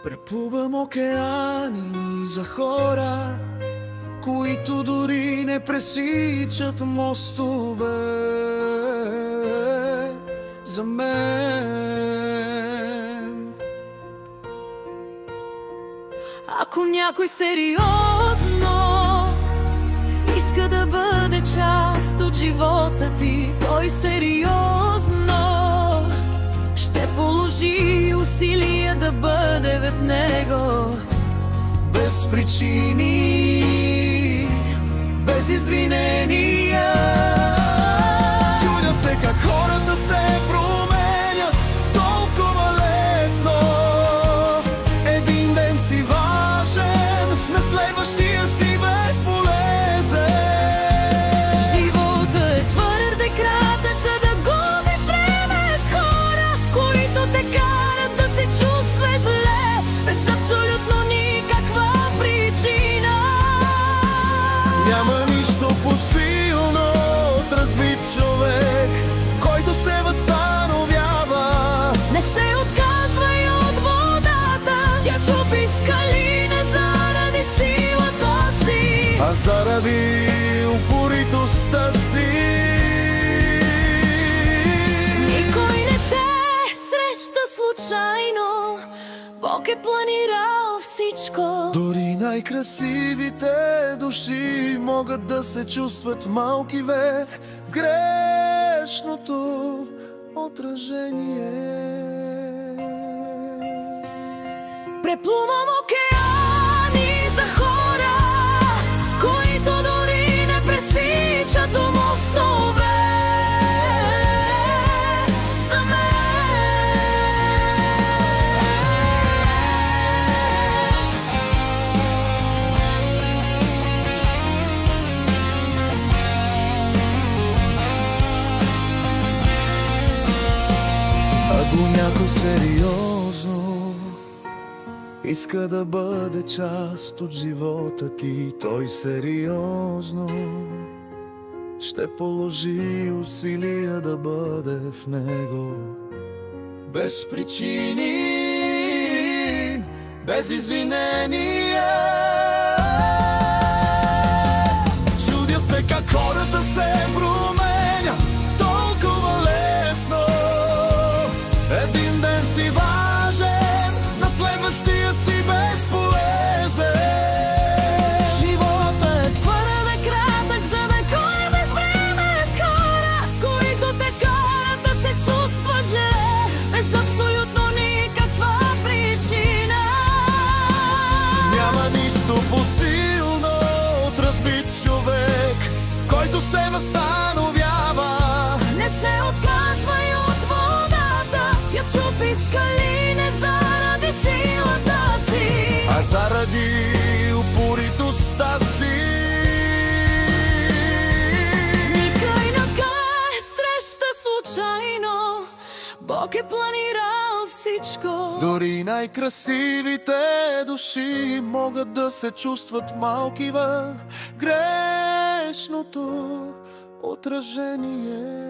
Преплувам океани за хора, които дори не пресичат мостове за мен. Ако някой сериозно иска да бъде част от живота ти, той сериозно ще положи усилия да бъде в него. Без причини, без извинения. Чудя се как хората се променят толкова лесно. Един ден си важен, на следващия си безполезен. Животът е твърде кратък, за да губиш време с хора, които те карат да се чувстваш зле, без абсолютно никаква причина. Няма нищо по-силно от разбит човек, който се възстановява. Не се отказвай от водата, тя чупи скали не заради силата си, А заради упоритостта си. никой не те среща случайно, Бог е планирал всичко. Дори най-красивите души могат да се чувстват малки в грешното отражение. Преплувам океани за хора, които дори не пресичат мостове за Ако някой сериозно иска да бъде част от живота ти, той сериозно ще положи усилия да бъде в него. Без причини, без извинения. Чудя се как хората се променят толкова лесно. Един ден си важен, на следващия си безполезен. Живота е твърде кратък, за да губиш време с хора, които те карат да се чувстваш зле, без абсолютно никаква причина. Няма нищо по-силно от разбит човек, който се възстановява. Не се отказвай от водата, тя чупи скали не заради силата си, А заради упоритостта си. никой не те среща случайно, Бог е планирал всичко. Дори най-красивите души могат да се чувстват малки в грешното отражение.